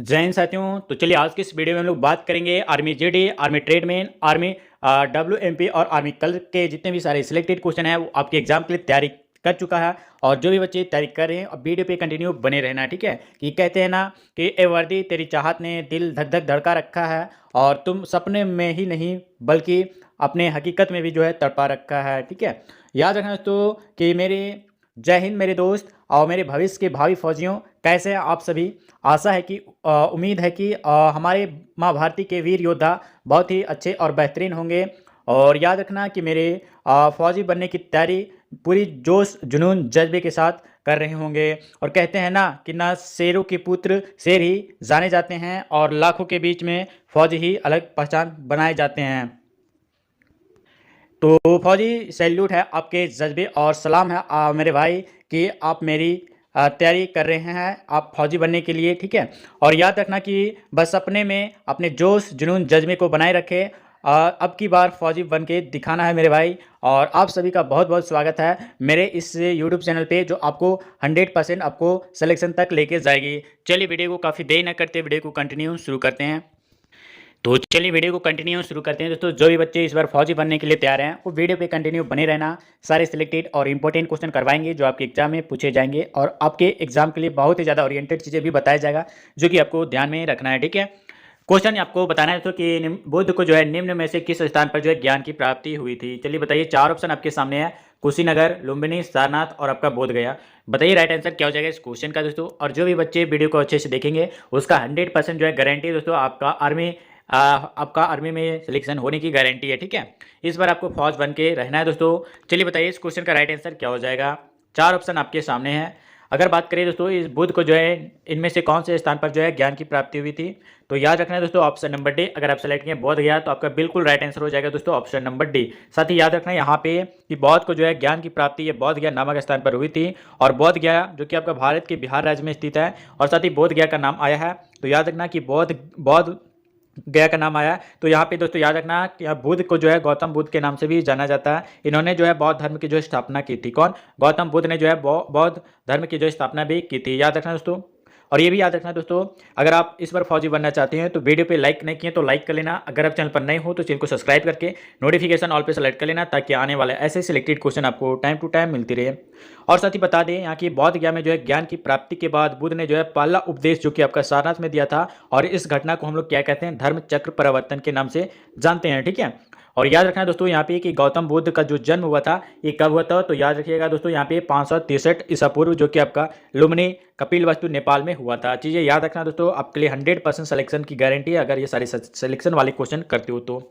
जय हिंद साथियों। तो चलिए आज की इस वीडियो में हम लोग बात करेंगे army GD, army tradesman, army WMP और आर्मी कल के जितने भी सारे सिलेक्टेड क्वेश्चन है वो आपके एग्जाम के लिए तैयारी कर चुका है। और जो भी बच्चे तैयारी कर रहे हैं अब वीडियो पे कंटिन्यू बने रहना, ठीक है। कि कहते हैं ना कि ए वर्दी तेरी चाहत ने दिल धक धक धड़का रखा है और तुम सपने में ही नहीं बल्कि अपने हकीकत में भी जो है तड़पा रखा है, ठीक है। याद रखना दोस्तों कि मेरे जय हिंद मेरे दोस्त और मेरे भविष्य के भावी फौजियों, कैसे हैं आप सभी। आशा है कि उम्मीद है कि हमारे माँ भारती के वीर योद्धा बहुत ही अच्छे और बेहतरीन होंगे। और याद रखना कि मेरे फौजी बनने की तैयारी पूरी जोश जुनून जज्बे के साथ कर रहे होंगे। और कहते हैं ना कि ना शेरों के पुत्र शेर ही जाने जाते हैं और लाखों के बीच में फौज ही अलग पहचान बनाए जाते हैं। तो फौजी सैल्यूट है आपके जज्बे और सलाम है मेरे भाई कि आप मेरी तैयारी कर रहे हैं आप फौजी बनने के लिए, ठीक है। और याद रखना कि बस अपने में अपने जोश जुनून जज्बे को बनाए रखें। अब की बार फौजी बन के दिखाना है मेरे भाई। और आप सभी का बहुत बहुत स्वागत है मेरे इस यूट्यूब चैनल पे जो आपको 100% आपको सिलेक्शन तक लेके जाएगी। चलिए वीडियो को काफ़ी देर न करते वीडियो को कंटिन्यू शुरू करते हैं। तो चलिए वीडियो को कंटिन्यू शुरू करते हैं दोस्तों। जो भी बच्चे इस बार फौजी बनने के लिए तैयार हैं वो वीडियो पे कंटिन्यू बने रहना। सारे सिलेक्टेड और इंपॉर्टेंट क्वेश्चन करवाएंगे जो आपके एग्जाम में पूछे जाएंगे और आपके एग्जाम के लिए बहुत ही ज़्यादा ओरिएंटेड चीज़ें भी बताया जाएगा जो कि आपको ध्यान में रखना है, ठीक है। क्वेश्चन आपको बताना है दोस्तों कि बुद्ध को जो है निम्न में से किस स्थान पर जो है ज्ञान की प्राप्ति हुई थी। चलिए बताइए, चार ऑप्शन आपके सामने है, कुशीनगर, लुम्बिनी, सारनाथ और आपका बोध गया। बताइए राइट आंसर क्या हो जाएगा इस क्वेश्चन का दोस्तों। और जो भी बच्चे वीडियो को अच्छे से देखेंगे उसका 100% जो है गारंटी दोस्तों आपका आर्मी में सिलेक्शन होने की गारंटी है, ठीक है। इस बार आपको फौज बन के रहना है दोस्तों। चलिए बताइए इस क्वेश्चन का राइट आंसर क्या हो जाएगा। चार ऑप्शन आपके सामने है। अगर बात करें दोस्तों इस बुद्ध को जो है इनमें से कौन से स्थान पर जो है ज्ञान की प्राप्ति हुई थी, तो याद रखना है दोस्तों ऑप्शन नंबर डी। अगर आप सेलेक्ट किए बौद्ध गया तो आपका बिल्कुल राइट आंसर हो जाएगा दोस्तों ऑप्शन नंबर डी। साथ ही याद रखना है यहाँ पे कि बौद्ध को जो है ज्ञान की प्राप्ति ये बौद्ध गया नामक स्थान पर हुई थी। और बौद्ध गया जो कि आपका भारत के बिहार राज्य में स्थित है और साथ ही बौद्ध गया का नाम आया है। तो याद रखना कि बौद्ध बौद्ध गया का नाम आया। तो यहाँ पे दोस्तों याद रखना कि बुद्ध को जो है गौतम बुद्ध के नाम से भी जाना जाता है। इन्होंने जो है बौद्ध धर्म की जो स्थापना की थी। कौन? गौतम बुद्ध ने जो है बौद्ध धर्म की जो स्थापना भी की थी, याद रखना दोस्तों। और ये भी याद रखना दोस्तों, अगर आप इस बार फौजी बनना चाहते हैं तो वीडियो पे लाइक नहीं किए तो लाइक कर लेना। अगर आप चैनल पर नए हो तो चैनल को सब्सक्राइब करके नोटिफिकेशन ऑल पे सेलेक्ट कर लेना ताकि आने वाले ऐसे सिलेक्टेड क्वेश्चन आपको टाइम टू टाइम मिलती रहे। और साथ ही बता दें यहाँ की बौद्ध गया में जो है ज्ञान की प्राप्ति के बाद बुद्ध ने जो है पहला उपदेश जो कि आपका सारनाथ में दिया था। और इस घटना को हम लोग क्या कहते हैं, धर्म चक्र परिवर्तन के नाम से जानते हैं, ठीक है। और याद रखना दोस्तों यहाँ पे कि गौतम बुद्ध का जो जन्म हुआ था ये कब हुआ था, तो याद रखिएगा दोस्तों यहाँ पे 563 ईसा पूर्व जो कि आपका लुम्बिनी कपिलवस्तु नेपाल में हुआ था। चीज़ें याद रखना दोस्तों, आपके लिए 100% सिलेक्शन की गारंटी है अगर ये सारे सिलेक्शन वाले क्वेश्चन करते हो तो।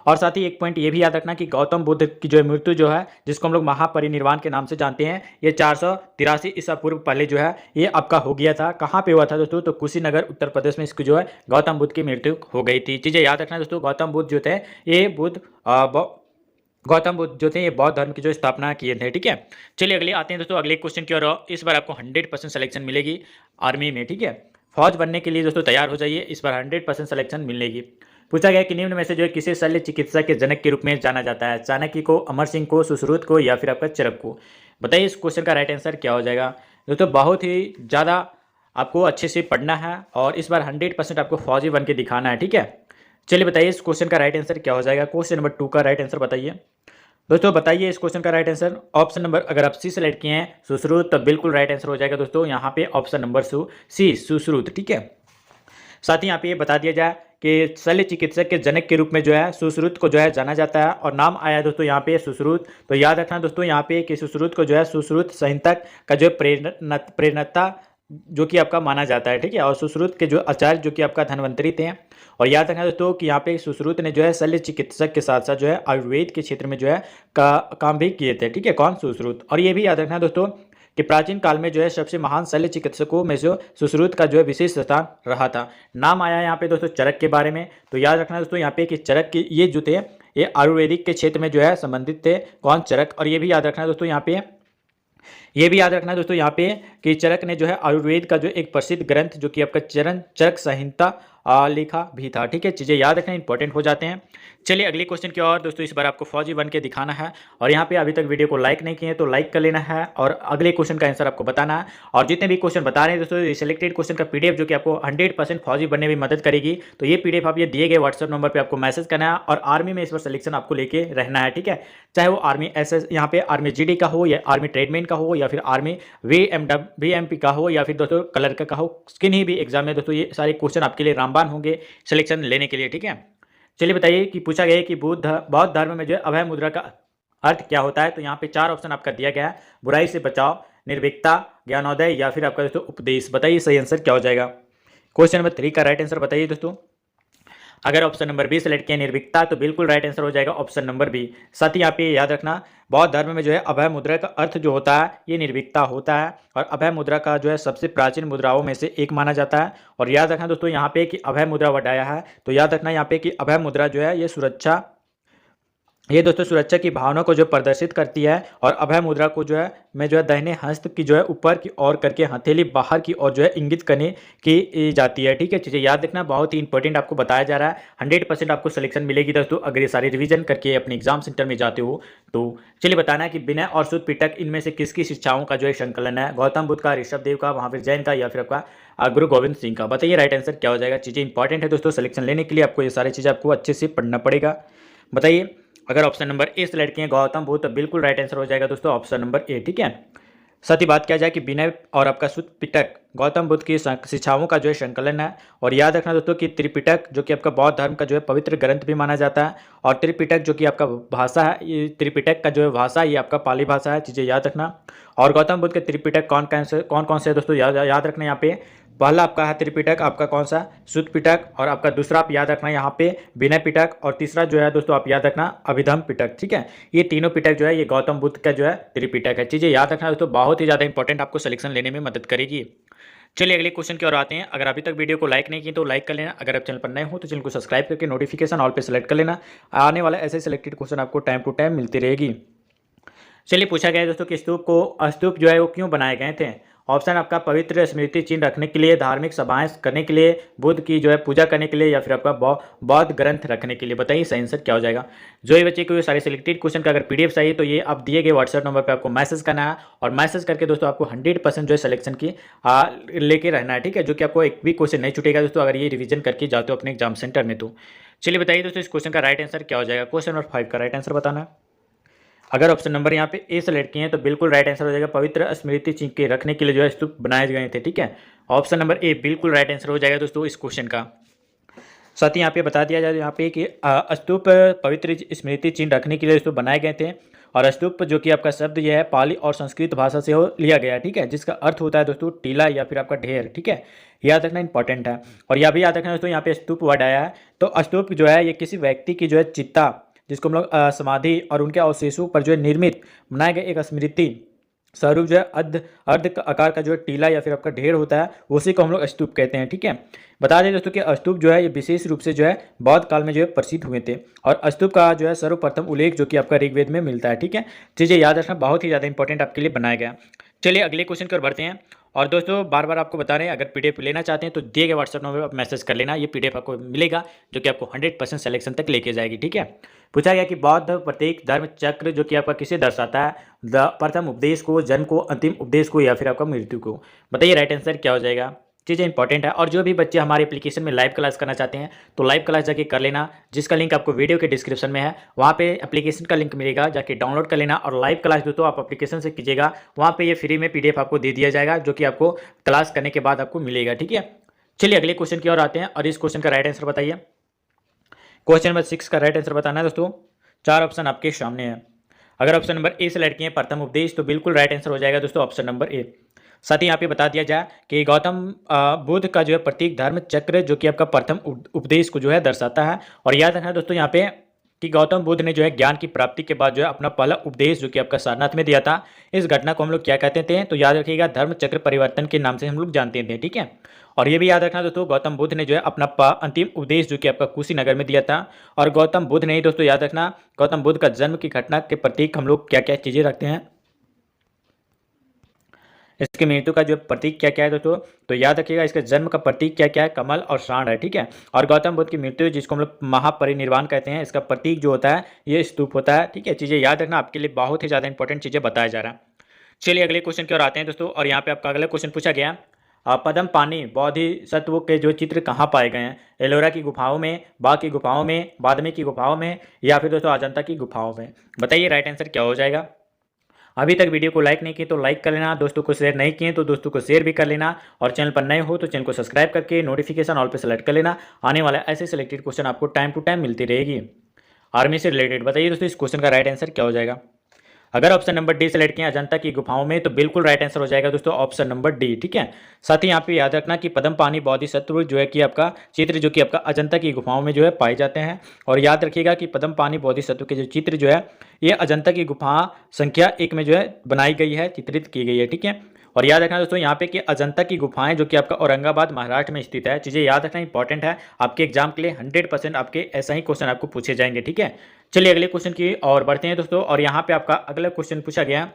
और साथ ही एक पॉइंट ये भी याद रखना कि गौतम बुद्ध की जो मृत्यु जो है जिसको हम लोग महापरिनिर्वाण के नाम से जानते हैं, ये 483 ईसा पूर्व पहले जो है ये आपका हो गया था। कहाँ पे हुआ था दोस्तों, तो कुशीनगर उत्तर प्रदेश में इसकी जो है गौतम बुद्ध की मृत्यु हो गई थी। चीज़ें याद रखना दोस्तों, गौतम बुद्ध जो थे ये गौतम बुद्ध जो थे ये बौद्ध धर्म की जो स्थापना किए थे, ठीक है। चलिए अगले आते हैं दोस्तों अगले क्वेश्चन की ओर। इस बार आपको 100% सिलेक्शन मिलेगी आर्मी में, ठीक है। फौज बनने के लिए दोस्तों तैयार हो जाइए, इस बार 100% सिलेक्शन मिलेगी। पूछा गया कि निम्न में से जो है किसे शल्य चिकित्सा के जनक के रूप में जाना जाता है, चाणक्य को, अमर सिंह को, सुश्रुत को या फिर आपका चरक को। बताइए इस क्वेश्चन का राइट आंसर क्या हो जाएगा। दोस्तों बहुत ही ज़्यादा आपको अच्छे से पढ़ना है और इस बार 100% आपको फौजी बन के दिखाना है, ठीक है। चलिए बताइए इस क्वेश्चन का राइट आंसर क्या हो जाएगा। क्वेश्चन नंबर 2 का राइट आंसर बताइए दोस्तों। बताइए इस क्वेश्चन का राइट आंसर। ऑप्शन नंबर अगर आप सी सेलेक्ट किए हैं सुश्रुत तो बिल्कुल राइट आंसर हो जाएगा दोस्तों यहाँ पे ऑप्शन नंबर सी सुश्रुत, ठीक है। साथ ही यहाँ पे ये बता दिया जाए कि शल्य चिकित्सक के जनक के रूप में जो है सुश्रुत को जो है जाना जाता है और नाम आया है दोस्तों यहाँ पे सुश्रुत। तो याद रखना दोस्तों यहाँ पे कि सुश्रुत को जो है सुश्रुत संहिता का जो प्रेरणता जो कि आपका माना जाता है, ठीक है। और सुश्रुत के जो आचार्य जो कि आपका धन्वंतरी थे। और याद रखना दोस्तों कि यहाँ पे सुश्रुत ने जो है शल्य चिकित्सक के साथ साथ जो है आयुर्वेद के क्षेत्र में जो है काम भी किए थे, ठीक है। कौन? सुश्रुत। और ये भी याद रखना दोस्तों कि प्राचीन काल में जो है सबसे महान शल्य चिकित्सकों में जो सुश्रुत का जो है विशेष स्थान रहा था। नाम आया यहाँ पे दोस्तों चरक के बारे में। तो याद रखना दोस्तों यहाँ पे कि चरक के ये जो थे ये आयुर्वेदिक के क्षेत्र में जो है संबंधित थे। कौन? चरक। और ये भी याद रखना दोस्तों यहाँ पे कि चरक ने जो है आयुर्वेद का जो एक प्रसिद्ध ग्रंथ जो कि आपका चरक संहिता लिखा भी था। ठीक है, चीज़ें याद रखना इंपॉर्टेंट हो जाते हैं। चलिए अगले क्वेश्चन की ओर दोस्तों, इस बार आपको फौजी बन के दिखाना है और यहाँ पे अभी तक वीडियो को लाइक नहीं किए तो लाइक कर लेना है और अगले क्वेश्चन का आंसर आपको बताना है। और जितने भी क्वेश्चन बता रहे हैं दोस्तों, सिलेक्टेड क्वेश्चन का पीडीएफ जो कि आपको 100% फौजी बनने में मदद करेगी, तो ये पीडीएफ आप ये दिए गए व्हाट्सएप नंबर पर आपको मैसेज करना है और आर्मी में इस बार सिलेक्शन आपको लेके रहना है। ठीक है, चाहे वो आर्मी एसएस यहाँ पे आर्मी जीडी का हो या आर्मी ट्रेडमैन का हो या फिर आर्मी वीएमपी का हो या फिर दोस्तों क्लर्क का हो, किन्हीं भी एग्जाम में दोस्तों ये सारे क्वेश्चन आपके लिए रामबाण होंगे सिलेक्शन लेने के लिए। ठीक है, चलिए बताइए कि पूछा गया है कि बौद्ध धर्म में जो है अभय मुद्रा का अर्थ क्या होता है। तो यहाँ पे 4 ऑप्शन आपका दिया गया है, बुराई से बचाव, निर्भीकता, ज्ञानोदय या फिर आपका दोस्तों उपदेश। बताइए सही आंसर क्या हो जाएगा। क्वेश्चन नंबर 3 का राइट आंसर बताइए दोस्तों। अगर ऑप्शन नंबर बी सेलेक्ट किया निर्भीकता, तो बिल्कुल राइट आंसर हो जाएगा ऑप्शन नंबर बी। साथ ही यहाँ पे याद रखना, बौद्ध धर्म में जो है अभय मुद्रा का अर्थ जो होता है ये निर्भीकता होता है और अभय मुद्रा का जो है सबसे प्राचीन मुद्राओं में से एक माना जाता है। और याद रखना दोस्तों यहाँ पे कि अभय मुद्रा वर्ड आया है, तो याद रखना यहाँ पे कि अभय मुद्रा जो है ये दोस्तों सुरक्षा की भावना को जो प्रदर्शित करती है और अभय मुद्रा को जो है दाहिने हस्त की जो है ऊपर की ओर करके हथेली बाहर की ओर जो है इंगित करने की जाती है। ठीक है, चीज़ें याद रखना, बहुत ही इंपॉर्टेंट आपको बताया जा रहा है। 100% आपको सिलेक्शन मिलेगी दोस्तों अगर ये सारी रिवीजन करके अपने एग्जाम सेंटर में जाते हो तो। चलिए बताना है कि विनय और शुद्ध पिटक इनमें से किसकी शिक्षाओं का जो है संकलन है, गौतम बुद्ध का, ऋषभ देव का, महावीर जैन का या फिर आपका गुरु गोविंद सिंह का। बताइए राइट आंसर क्या हो जाएगा। चीज़ें इंपॉर्टेंट है दोस्तों, सिलेक्शन लेने के लिए आपको ये सारी चीज़ें आपको अच्छे से पढ़ना पड़ेगा। बताइए अगर ऑप्शन नंबर ए सेलेक्ट किए गौतम बुद्ध, तो बिल्कुल राइट आंसर हो जाएगा दोस्तों ऑप्शन नंबर ए। ठीक है, साथ ही बात किया जाए कि विनय और आपका शुद्ध पिटक गौतम बुद्ध की शिक्षाओं का जो है संकलन है। और याद रखना दोस्तों कि त्रिपिटक जो कि आपका बौद्ध धर्म का जो है पवित्र ग्रंथ भी माना जाता है और त्रिपिटक जो कि आपका भाषा है, ये त्रिपिटक का जो है भाषा ये आपका पाली भाषा है। चीज़ें याद रखना। और गौतम बुद्ध के त्रिपिटक कौन कौन से है दोस्तों, याद रखना। यहाँ पे पहला आपका है त्रिपिटक, आपका कौन सा, शुद्ध पिटक, और आपका दूसरा आप याद रखना यहाँ पे विनय पिटक, और तीसरा जो है दोस्तों आप याद रखना अभिधम पिटक। ठीक है, ये तीनों पिटक जो है ये गौतम बुद्ध का जो है त्रिपिटक है। चीज़ें याद रखना दोस्तों, बहुत ही ज़्यादा इंपॉर्टेंट आपको सिलेक्शन लेने में मदद करेगी। चलिए अगले क्वेश्चन की ओर आते हैं। अगर अभी तक वीडियो को लाइक नहीं की तो लाइक कर लेना, अगर आप चैनल पर नए हो तो चैनल को सब्सक्राइब करके नोटिफिकेशन ऑल पे सेलेक्ट कर लेना। आने वाला ऐसे सिलेक्टेड क्वेश्चन आपको टाइम टू टाइम मिलती रहेगी। चलिए पूछा गया है दोस्तों कि स्तूप जो है वो क्यों बनाए गए थे। ऑप्शन आपका पवित्र स्मृति चिन्ह रखने के लिए, धार्मिक सभाएं करने के लिए, बुद्ध की जो है पूजा करने के लिए या फिर आपका बौद्ध ग्रंथ रखने के लिए। बताइए सही आंसर क्या हो जाएगा। जो ये बच्चे को ये सारे सिलेक्टेड क्वेश्चन का अगर पीडीएफ चाहिए तो ये आप दिए गए व्हाट्सएप नंबर पर आपको मैसेज करना है और मैसेज करके दोस्तों आपको 100% जो है सिलेक्शन की लेके रहना है। ठीक है, जो कि आपको एक भी क्वेश्चन नहीं छूटेगा दोस्तों अगर ये रिविजन करके जाते हो अपने एग्जाम सेंटर में तो। चलिए बताइए दोस्तों इस क्वेश्चन का राइट आंसर क्या हो जाएगा। क्वेश्चन नंबर 5 का राइट आंसर बताना है। अगर ऑप्शन नंबर यहाँ पे ए सेलेक्ट किए हैं तो बिल्कुल राइट आंसर हो जाएगा, पवित्र स्मृति चिन्ह के रखने के लिए जो है स्तूप बनाए गए थे। ठीक है, ऑप्शन नंबर ए बिल्कुल राइट आंसर हो जाएगा दोस्तों इस क्वेश्चन का। साथ ही यहाँ पे बता दिया जाए यहाँ पे कि स्तूप पवित्र स्मृति चिन्ह रखने के लिए स्तूप बनाए गए थे और स्तूप जो कि आपका शब्द यह है पाली और संस्कृत भाषा से लिया गया। ठीक है, जिसका अर्थ होता है दोस्तों टीला या फिर आपका ढेर। ठीक है, याद रखना इंपॉर्टेंट है। और यह भी याद रखना दोस्तों यहाँ पे स्तूप वर्ड आया है, तो स्तूप जो है ये किसी व्यक्ति की जो है चित्ता, जिसको हम लोग समाधि और उनके अवशेषों पर जो है निर्मित बनाए गए एक स्मृति स्वरूप जो है अर्ध आकार का जो है टीला या फिर आपका ढेर होता है, उसी को हम लोग स्तूप कहते हैं। ठीक है, बता दें दोस्तों कि स्तूप जो है ये विशेष रूप से जो है बौद्ध काल में जो है प्रसिद्ध हुए थे और स्तूप का जो है सर्वप्रथम उल्लेख जो कि आपका ऋग्वेद में मिलता है। ठीक है, चीज़ें याद रखना, बहुत ही ज़्यादा इंपॉर्टेंट आपके लिए बनाया गया। चलिए अगले क्वेश्चन की ओर बढ़ते हैं। और दोस्तों बार बार आपको बता रहे हैं अगर पीडीएफ लेना चाहते हैं तो दिए गए व्हाट्सएप नंबर पर मैसेज कर लेना, ये पीडीएफ आपको मिलेगा जो कि आपको 100% सिलेक्शन तक लेके जाएगी। ठीक है, पूछा गया कि बौद्ध प्रत्येक धर्म चक्र जो कि आपका किसे दर्शाता है, प्रथम उपदेश को, जन्म को, अंतिम उपदेश को या फिर आपका मृत्यु को। बताइए राइट आंसर क्या हो जाएगा। चीज़ें इंपॉर्टेंट है। और जो भी बच्चे हमारे एप्लीकेशन में लाइव क्लास करना चाहते हैं तो लाइव क्लास जाके कर लेना, जिसका लिंक आपको वीडियो के डिस्क्रिप्शन में है, वहाँ पे एप्लीकेशन का लिंक मिलेगा, जाके डाउनलोड कर लेना और लाइव क्लास दोस्तों आप एप्लीकेशन से कीजिएगा, वहाँ पे ये फ्री में पीडीएफ आपको दे दिया जाएगा जो कि आपको क्लास करने के बाद आपको मिलेगा। ठीक है, चलिए अगले क्वेश्चन की ओर आते हैं और इस क्वेश्चन का राइट आंसर बताइए। क्वेश्चन नंबर 6 का राइट आंसर बताना है दोस्तों। 4 ऑप्शन आपके सामने है। अगर ऑप्शन नंबर ए सेलेक्ट किए प्रथम उपदेश, तो बिल्कुल राइट आंसर हो जाएगा दोस्तों ऑप्शन नंबर ए। साथ ही यहाँ पे बता दिया जाए कि गौतम बुद्ध का जो है प्रतीक धर्म चक्र जो कि आपका प्रथम उपदेश को जो है दर्शाता है। और याद रखना दोस्तों यहाँ पे कि गौतम बुद्ध ने जो है ज्ञान की प्राप्ति के बाद जो है अपना पहला उपदेश जो कि आपका सारनाथ में दिया था, इस घटना को हम लोग क्या कहते थे, तो याद रखिएगा धर्म चक्र परिवर्तन के नाम से हम लोग जानते थे। ठीक है, और ये भी याद रखना दोस्तों गौतम बुद्ध ने जो है अपना अंतिम उपदेश जो कि आपका कुशीनगर में दिया था। और गौतम बुद्ध ने दोस्तों याद रखना गौतम बुद्ध का जन्म की घटना के प्रतीक हम लोग क्या क्या चीज़ें रखते हैं, इसकी मृत्यु का जो प्रतीक क्या क्या है दोस्तों, तो याद रखिएगा इसके जन्म का प्रतीक क्या क्या है, कमल और सांड है, ठीक है। और गौतम बुद्ध की मृत्यु जिसको हम लोग महापरिनिर्वाण कहते हैं, इसका प्रतीक जो होता है ये स्तूप होता है, ठीक है। चीज़ें याद रखना, आपके लिए बहुत ही ज़्यादा इंपॉर्टेंट चीज़ें बताया जा रहा है। चलिए अगले क्वेश्चन की ओर आते हैं दोस्तों, और यहाँ पे आपका अगला क्वेश्चन पूछा गया, पद्म पानी बोधिसत्व के जो चित्र कहाँ पाए गए हैं, एलोरा की गुफाओं में, बाघ की गुफाओं में, बादमे की गुफाओं में, या फिर दोस्तों अजंता की गुफाओं में। बताइए राइट आंसर क्या हो जाएगा। अभी तक वीडियो को लाइक नहीं किए तो लाइक कर लेना, दोस्तों को शेयर नहीं किए तो दोस्तों को शेयर भी कर लेना, और चैनल पर नए हो तो चैनल को सब्सक्राइब करके नोटिफिकेशन ऑल पे सेलेक्ट कर लेना। आने वाला ऐसे सिलेक्टेड क्वेश्चन आपको टाइम टू टाइम मिलती रहेगी आर्मी से रिलेटेड। बताइए दोस्तों इस क्वेश्चन का राइट आंसर क्या हो जाएगा। अगर ऑप्शन नंबर डी सेलेक्ट किया अजंता की गुफाओं में, तो बिल्कुल राइट आंसर हो जाएगा दोस्तों ऑप्शन नंबर डी, ठीक है। साथ ही यहाँ पे याद रखना कि पद्म पानी बोधिसत्व जो है कि आपका चित्र जो कि आपका अजंता की गुफाओं में जो है पाए जाते हैं। और याद रखिएगा कि पद्म पानी बोधिसत्व के जो चित्र जो है ये अजंता की गुफा संख्या 1 में जो है बनाई गई है, चित्रित की गई है, ठीक है। और याद रखना दोस्तों यहाँ पे कि अजंता की गुफाएं जो कि आपका औरंगाबाद महाराष्ट्र में स्थित है। चीज़ें याद रखना इंपॉर्टेंट है, आपके एग्जाम के लिए 100% आपके ऐसा ही क्वेश्चन आपको पूछे जाएंगे, ठीक है। चलिए अगले क्वेश्चन की और बढ़ते हैं दोस्तों, और यहाँ पे आपका अगला क्वेश्चन पूछा गया,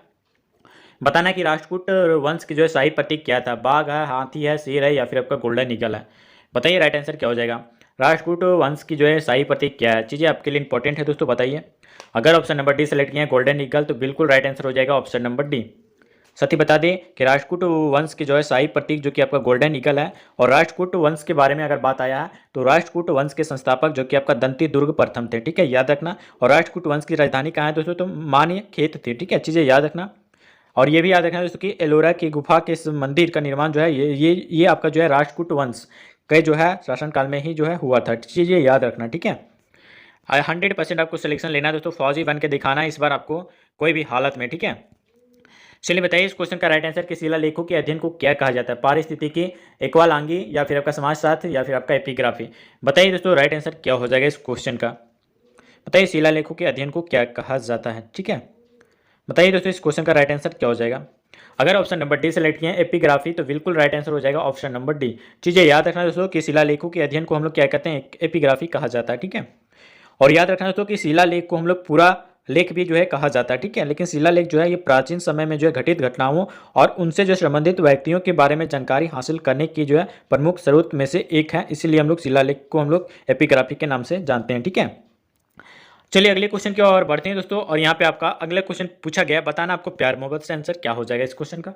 बताना कि राष्ट्रकूट वंश की जो है शाही प्रतीक क्या था, बाघ है, हाथी है, शेर है, या फिर आपका गोल्डन ईगल है। बताइए राइट आंसर क्या हो जाएगा। राष्ट्रकूट वंश की जो है शाही प्रतीक क्या है, चीज़ें आपके लिए इंपॉर्टेंट है दोस्तों, बताइए। अगर ऑप्शन नंबर डी सेलेक्ट किया है गोल्डन ईगल, तो बिल्कुल राइट आंसर हो जाएगा ऑप्शन नंबर डी। साथ ही बता दें कि राष्ट्रकूट वंश की जो है शाही प्रतीक जो कि आपका गोल्डन ईगल है। और राष्ट्रकूट वंश के बारे में अगर बात आया है तो राष्ट्रकूट वंश के संस्थापक जो कि आपका दंती दुर्ग प्रथम थे, ठीक है, याद रखना। और राष्ट्रकूट वंश की राजधानी कहाँ है दोस्तों, तो मान्य खेत थी, ठीक है, चीज़ें याद रखना। और ये भी याद रखना दोस्तों कि एलोरा की गुफा के इस मंदिर का निर्माण जो है ये आपका जो है राष्ट्रकूट वंश के जो है शासनकाल में ही जो है हुआ था, चीज़ें याद रखना, ठीक है। 100% आपको सिलेक्शन लेना है दोस्तों, फौजी बन के दिखाना है इस बार आपको कोई भी हालत में, ठीक है। चलिए बताइए इस क्वेश्चन का राइट आंसर कि शिलालेखों के अध्ययन को क्या कहा जाता है, पारिस्थितिकी, एक्वालांगी, या फिर आपका समाजशास्त्र, या फिर आपका एपिग्राफी। बताइए दोस्तों राइट आंसर क्या हो जाएगा इस क्वेश्चन का। बताइए शिलालेखों के अध्ययन को क्या कहा जाता है, ठीक है। बताइए दोस्तों इस क्वेश्चन का राइट आंसर क्या हो जाएगा। अगर ऑप्शन नंबर डी सेलेक्ट किए एपिग्राफी, तो बिल्कुल राइट आंसर हो जाएगा ऑप्शन नंबर डी। चीज़ें याद रखना दोस्तों कि शिलालेखों के अध्ययन को हम लोग क्या कहते हैं, एपिग्राफी कहा जाता है, ठीक है। और याद रखना दोस्तों कि शिलालेख को हम लोग पूरा लेख भी जो है कहा जाता है, ठीक है। लेकिन शिलालेख जो है ये प्राचीन समय में जो है घटित घटनाओं और उनसे जो संबंधित व्यक्तियों के बारे में जानकारी हासिल करने की जो है प्रमुख स्रोत में से एक है, इसीलिए हम लोग शिलालेख को हम लोग एपिग्राफी के नाम से जानते हैं, ठीक है। चलिए अगले क्वेश्चन की ओर बढ़ते हैं दोस्तों, और यहाँ पे आपका अगला क्वेश्चन पूछा गया, बताना आपको प्यार मोहब्बत से आंसर क्या हो जाएगा इस क्वेश्चन का।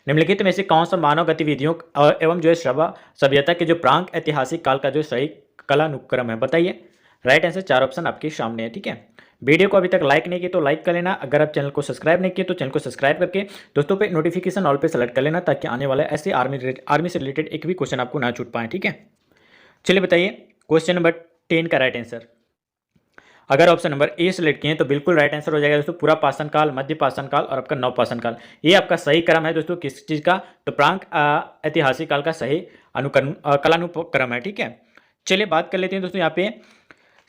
निम्नलिखित में से कौन सा मानव गतिविधियों एवं जो है सभ्यता के जो प्रांग ऐतिहासिक काल का जो सही कलानुक्रम है। बताइए राइट आंसर, 4 ऑप्शन आपके सामने है, ठीक है। वीडियो को अभी तक लाइक नहीं किया तो लाइक कर लेना, अगर आप चैनल को सब्सक्राइब नहीं किए तो चैनल को सब्सक्राइब करके दोस्तों पे नोटिफिकेशन ऑल पे सेलेक्ट कर लेना, ताकि आने वाले ऐसे आर्मी से रिलेटेड एक भी क्वेश्चन आपको ना छूट पाए, ठीक है। चलिए बताइए क्वेश्चन नंबर 10 का राइट आंसर। अगर ऑप्शन नंबर ए सेलेक्ट किए तो बिल्कुल राइट आंसर हो जाएगा दोस्तों पूरा पाषाण काल, मध्य पाषाण काल और आपका नव पाषाण काल। ये आपका सही क्रम है दोस्तों किस चीज़ का, तो प्रांग ऐतिहासिक काल का सही कलानुक्रम है, ठीक है। चलिए बात कर लेते हैं दोस्तों यहाँ पे।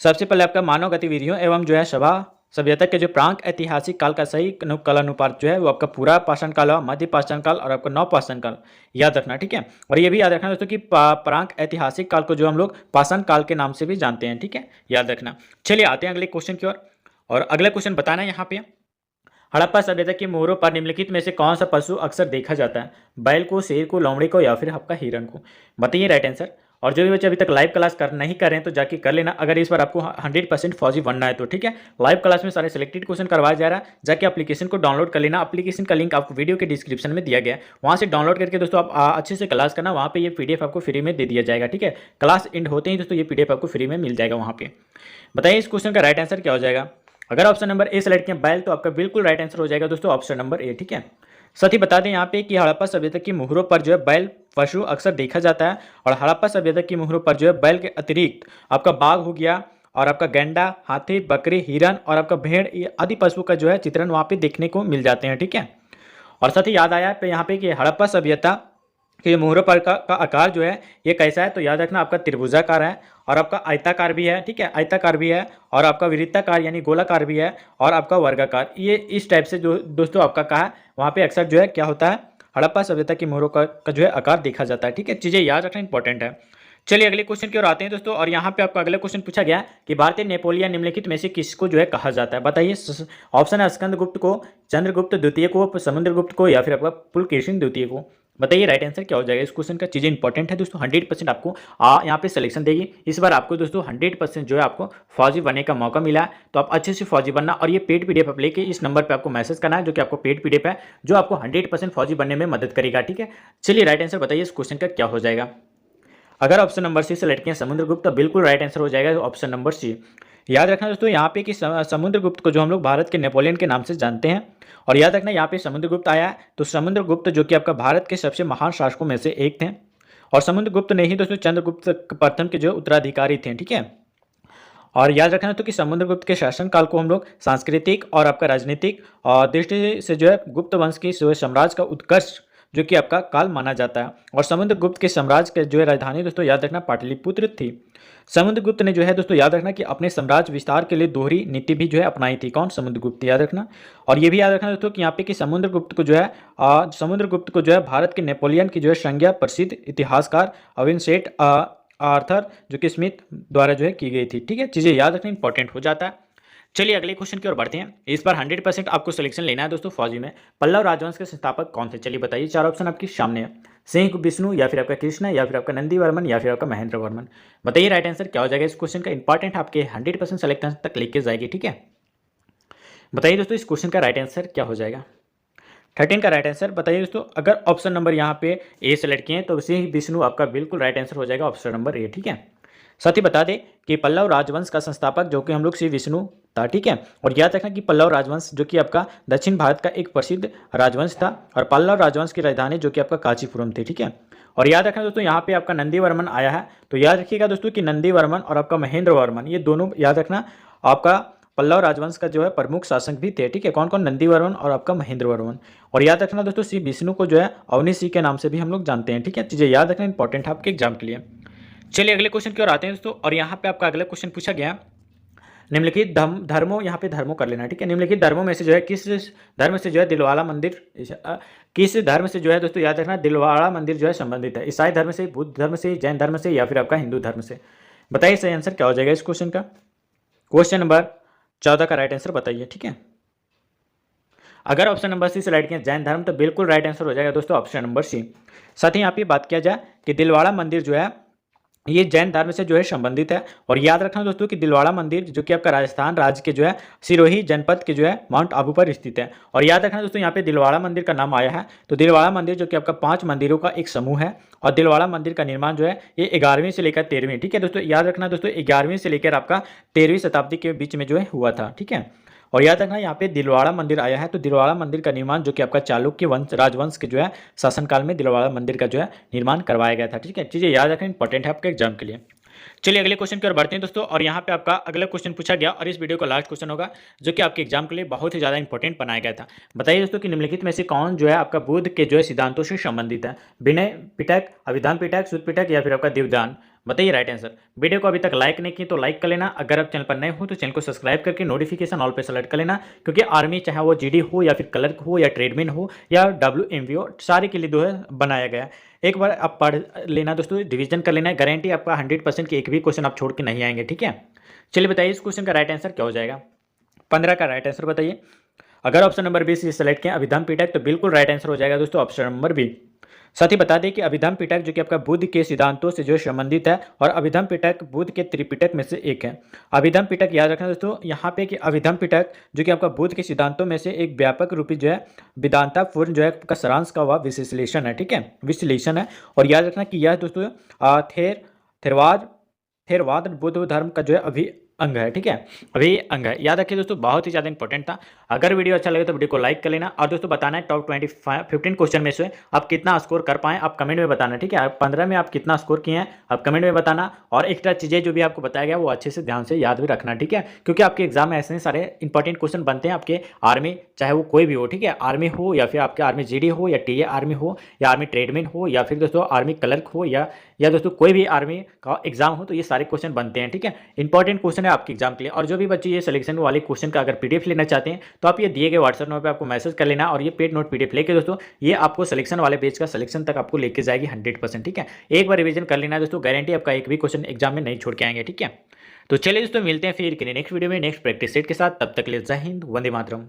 सबसे पहले आपका मानव गतिविधियों एवं जो है सभ्यता के जो प्रांग ऐतिहासिक काल का सही कालानुपात जो है वो आपका पूरा पाषाण काल, मध्य पाषाण काल और आपका नव पाषाण काल, याद रखना, ठीक है। और ये भी याद रखना दोस्तों कि प्रांग ऐतिहासिक काल को जो हम लोग पाषाण काल के नाम से भी जानते हैं, ठीक है, याद रखना। चलिए आते हैं अगले क्वेश्चन की ओर, और अगला क्वेश्चन बताना है यहाँ पे, हड़प्पा सभ्यता के मोहरों पर निम्नलिखित में से कौन सा पशु अक्सर देखा जाता है, बैल को, शेर को, लोमड़ी को, या फिर आपका हिरन को। बताइए राइट आंसर। और जो भी बच्चे अभी तक लाइव क्लास नहीं कर रहे हैं तो जाके कर लेना, अगर इस बार आपको 100% फौजी बनना है तो, ठीक है। लाइव क्लास में सारे सिलेक्टेड क्वेश्चन करवाया जा रहा है, जाके एप्लीकेशन को डाउनलोड कर लेना। एप्लीकेशन का लिंक आपको वीडियो के डिस्क्रिप्शन में दिया गया है, वहाँ से डाउनलोड करके दोस्तों आप अच्छे से क्लास करना, वहाँ पे ये PDF आपको फ्री में दे दिया जाएगा, ठीक है। क्लास एंड होते ही दोस्तों ये PDF आपको फ्री में मिल जाएगा वहाँ पे। बताइए इस क्वेश्चन का राइट आंसर क्या हो जाएगा। अगर ऑप्शन नंबर ए सेलेक्ट किया बैल, तो आपका बिल्कुल राइट आंसर हो जाएगा दोस्तों ऑप्शन नंबर ए, ठीक है। साथ ही बता दें यहाँ पे कि हड़प्पा सभ्यता की मोहरों पर जो है बैल पशु अक्सर देखा जाता है, और हड़प्पा सभ्यता की मोहरों पर जो है बैल के अतिरिक्त आपका बाघ हो गया, और आपका गैंडा, हाथी, बकरी, हिरन और आपका भेड़ आदि पशु का जो है चित्रण वहाँ पे देखने को मिल जाते हैं, ठीक है। और साथ ही याद आया पे यहाँ पे कि हड़प्पा सभ्यता के मोहरों पर का आकार जो है ये कैसा है, तो याद रखना आपका त्रिभुजाकार है, और आपका आयताकार भी है, ठीक है, आयताकार भी है, और आपका वृत्ताकार यानी गोलाकार भी है, और आपका वर्गाकार। ये इस टाइप से जो दोस्तों आपका कहा है वहाँ पे अक्सर जो है क्या होता है, हड़प्पा सभ्यता की मोहरों का जो है आकार देखा जाता है, ठीक है। चीज़ें याद रखना इंपॉर्टेंट है। चलिए अगले क्वेश्चन की ओर आते हैं दोस्तों, और यहाँ पे आपका अगला क्वेश्चन पूछा गया कि भारतीय नेपोलियन निम्नलिखित में से किसको जो है कहा जाता है, बताइए। ऑप्शन है स्कंदगुप्त को, चंद्रगुप्त द्वितीय को, समुद्रगुप्त को, या फिर आपका पुलकेशिन द्वितीय को। बताइए राइट आंसर क्या हो जाएगा इस क्वेश्चन का। चीज़ें इंपॉर्टेंट है दोस्तों, 100% आपको यहाँ पे सिलेक्शन देगी इस बार आपको दोस्तों। 100% जो है आपको फौजी बनने का मौका मिला है, तो आप अच्छे से फौजी बनना, और ये पेड पीडीएफ आप लेके इस नंबर पे आपको मैसेज करना है, जो कि आपको पेड पीडीएफ है, जो आपको 100% फौजी बनने में मदद करेगा, ठीक है। चलिए राइट आंसर बताइए इस क्वेश्चन का क्या हो जाएगा। अगर ऑप्शन नंबर सी सेलेक्ट किया समुद्रगुप्त, तो बिल्कुल राइट आंसर हो जाएगा ऑप्शन नंबर सी। याद रखना दोस्तों यहाँ पे कि समुद्रगुप्त को जो हम लोग भारत के नेपोलियन के नाम से जानते हैं, और याद रखना यहाँ पे समुद्रगुप्त आया है, तो समुद्रगुप्त जो कि आपका भारत के सबसे महान शासकों में से एक थे, और समुद्रगुप्त ने ही दोस्तों चंद्रगुप्त प्रथम के जो उत्तराधिकारी थे, ठीक है। और याद रखना तो कि समुद्रगुप्त के शासनकाल को हम लोग सांस्कृतिक और आपका राजनीतिक दृष्टि से जो है गुप्त वंश की साम्राज्य का उत्कर्ष जो कि आपका काल माना जाता है। और समुद्रगुप्त के साम्राज्य के जो है राजधानी दोस्तों याद रखना पाटलिपुत्र थी। समुद्रगुप्त ने जो है दोस्तों याद रखना कि अपने साम्राज्य विस्तार के लिए दोहरी नीति भी जो है अपनाई थी। कौन? समुद्रगुप्त, याद रखना। और ये भी याद रखना दोस्तों कि यहाँ पे कि समुद्रगुप्त को जो है भारत के नेपोलियन की जो है संज्ञा प्रसिद्ध इतिहासकार अविनसेट आर्थर जो कि स्मिथ द्वारा जो है की गई थी, ठीक है। चीज़ें याद रखना इंपॉर्टेंट हो जाता है। चलिए अगले क्वेश्चन की ओर बढ़ते हैं। इस बार 100% आपको सिलेक्शन लेना है दोस्तों फौजी में। पल्लव राजवंश के संस्थापक कौन थे? चलिए बताइए। 4 ऑप्शन आपके सामने है, सिंह विष्णु, या फिर आपका कृष्ण, या फिर आपका नंदी वर्मन, या फिर आपका महेंद्र वर्मन। बताइए राइट आंसर क्या हो जाएगा इस क्वेश्चन का। इंपॉर्टेंट आपके 100% सिलेक्शन तक लेके जाएगी, ठीक है। बताइए दोस्तों इस क्वेश्चन का राइट आंसर क्या हो जाएगा। 13 का राइट आंसर बताइए दोस्तों। अगर ऑप्शन नंबर यहाँ पे ए सेलेक्ट किए तो सिंह विष्णु आपका बिल्कुल राइट आंसर हो जाएगा, ऑप्शन नंबर ए, ठीक है। साथ ही बता दें कि पल्लव राजवंश का संस्थापक जो कि हम लोग श्री विष्णु था, ठीक है। और याद रखना कि पल्लव राजवंश जो कि आपका दक्षिण भारत का एक प्रसिद्ध राजवंश था, और पल्लव राजवंश की राजधानी जो कि आपका कांचीपुरम थी, ठीक है। और याद रखना दोस्तों यहाँ पे आपका नंदी वर्मन आया है, तो याद रखिएगा दोस्तों कि नंदी वर्मन और आपका महेंद्र वर्मन ये दोनों याद रखना आपका पल्लव राजवंश का जो है प्रमुख शासक भी थे, ठीक है। कौन कौन? नंदी वर्मन और आपका महेंद्र वर्मन। और याद रखना दोस्तों श्री विष्णु को जो है अवनी सिंह के नाम से भी हम लोग जानते हैं, ठीक है। चीज़ें याद रखना इंपॉर्टेंट है आपके एग्जाम के लिए। चलिए अगले क्वेश्चन की ओर आते हैं दोस्तों, और यहाँ पे आपका अगला क्वेश्चन पूछा गया निम्नलिखित धर्मों, यहाँ पे धर्मों कर लेना, ठीक है। निम्नलिखित धर्मों में से जो है किस धर्म से जो है दिलवाड़ा मंदिर किस धर्म से जो है दोस्तों याद रखना दिलवाड़ा मंदिर जो है संबंधित है? ईसाई धर्म से, बुद्ध धर्म से, जैन धर्म से, या फिर आपका हिंदू धर्म से। बताइए सही आंसर क्या हो जाएगा इस क्वेश्चन का। क्वेश्चन नंबर 14 का राइट आंसर बताइए, ठीक है। अगर ऑप्शन नंबर सी सेलेक्ट किया जैन धर्म, तो बिल्कुल राइट आंसर हो जाएगा दोस्तों ऑप्शन नंबर सी। साथ ही यहाँ पे बात किया जाए कि दिलवाड़ा मंदिर जो है ये जैन धर्म से जो है संबंधित है। और याद रखना दोस्तों कि दिलवाड़ा मंदिर जो कि आपका राजस्थान राज्य के जो है सिरोही जनपद के जो है माउंट आबू पर स्थित है। और याद रखना दोस्तों यहाँ पे दिलवाड़ा मंदिर का नाम आया है, तो दिलवाड़ा मंदिर जो कि आपका 5 मंदिरों का एक समूह है। और दिलवाड़ा मंदिर का निर्माण जो है ये 11वीं से लेकर 13वीं, ठीक है दोस्तों। याद रखना दोस्तों 11वीं से लेकर आपका 13वीं शताब्दी के बीच में जो है हुआ था, ठीक है। और याद रखना यहाँ पे दिलवाड़ा मंदिर आया है, तो दिलवाड़ा मंदिर का निर्माण जो कि आपका चालुक्य वंश राजवंश के जो है शासनकाल में दिलवाड़ा मंदिर का जो है निर्माण करवाया गया था, ठीक है। चीज़ें याद रखना इंपॉर्टेंट है आपके एग्जाम के लिए। चलिए अगले क्वेश्चन की ओर बढ़ते हैं दोस्तों, और यहाँ पे आपका अगला क्वेश्चन पूछा गया, और इस वीडियो का लास्ट क्वेश्चन होगा जो कि आपके एग्जाम के लिए बहुत ही ज़्यादा इंपॉर्टेंट बनाया गया था। बताइए दोस्तों कि निम्नलिखित में से कौन जो है आपका बुद्ध के जो है सिद्धांतों से संबंधित है? विनय पिटक, अभिधान पिटक, सुत पिटक, या फिर आपका दिव्यदान। बताइए राइट आंसर। वीडियो को अभी तक लाइक नहीं किए तो लाइक कर लेना। अगर आप चैनल पर नए हो तो चैनल को सब्सक्राइब करके नोटिफिकेशन ऑल पे सेलेक्ट कर लेना, क्योंकि आर्मी चाहे वो जीडी हो, या फिर क्लर्क हो, या ट्रेडमैन हो, या WMV हो, सारे के लिए जो है बनाया गया है। एक बार आप पढ़ लेना दोस्तों, रिवीजन कर लेना है, गारंटी आपका 100% की एक भी क्वेश्चन आप छोड़ के नहीं आएंगे, ठीक है। चलिए बताइए इस क्वेश्चन का राइट आंसर क्या हो जाएगा। 15 का राइट आंसर बताइए। अगर ऑप्शन नंबर बी से सेलेक्ट किया अभिधान पिटक, तो बिल्कुल राइट आंसर हो जाएगा दोस्तों ऑप्शन नंबर बी। साथ ही बता दें कि अभिधम पिटक जो कि आपका बुद्ध के सिद्धांतों से जो संबंधित है, और अभिधम पिटक बुद्ध के त्रिपिटक में से एक है। अभिधम पिटक याद रखना दोस्तों यहाँ पे कि अभिधम पिटक जो कि आपका बुद्ध के सिद्धांतों में से एक व्यापक रूपी जो है वेदांतापूर्ण जो है का सारांश का हुआ विश्लेषण है, ठीक है, विश्लेषण है। और याद रखना कि यह दोस्तों थेरवाद बुद्ध धर्म का जो है अंग है, ठीक है, अभी अंग है। याद रखिए दोस्तों बहुत ही ज़्यादा इंपॉर्टेंट था। अगर वीडियो अच्छा लगे तो वीडियो को लाइक कर लेना, और दोस्तों बताना है टॉप 15 क्वेश्चन में से आप कितना स्कोर कर पाएँ, आप कमेंट में बताना, ठीक है। 15 में आप कितना स्कोर किए हैं आप कमेंट में बताना, और एक्स्ट्रा चीज़ें जो भी आपको बताया गया वो अच्छे से ध्यान से याद भी रखना, ठीक है, क्योंकि आपके एग्जाम में ऐसे सारे इंपॉर्टेंट क्वेश्चन बनते हैं आपके आर्मी, चाहे वो कोई भी हो, ठीक है, आर्मी हो, या फिर आपके आर्मी जीडी हो, या टीए आर्मी हो, या आर्मी ट्रेडमैन हो, या फिर दोस्तों आर्मी क्लर्क हो, या दोस्तों कोई भी आर्मी का एग्जाम हो, तो ये सारे क्वेश्चन बनते हैं, ठीक है। इंपॉर्टेंट क्वेश्चन है आपके एग्जाम के लिए। और जो भी बच्चे ये सिलेक्शन वाले क्वेश्चन का अगर पीडीएफ लेना चाहते हैं तो आप ये दिए गए व्हाट्सएप नंबर पे आपको मैसेज कर लेना, और ये पेड नोट पीडीएफ लेके दोस्तों ये आपको सिलेक्शन वाले पेज का सिलेक्शन तक आपको लेके जाएगी 100%। ठीक है, एक बार रिवीजन कर लेना दोस्तों, गारंटी आपका एक भी क्वेश्चन एग्जाम में नहीं छोड़ के आएंगे। ठीक है, तो चलिए दोस्तों मिलते हैं फिर नेक्स्ट वीडियो में नेक्स्ट प्रैक्टिस सेट के साथ। तब तक के लिए जय हिंद, वंदे मातरम।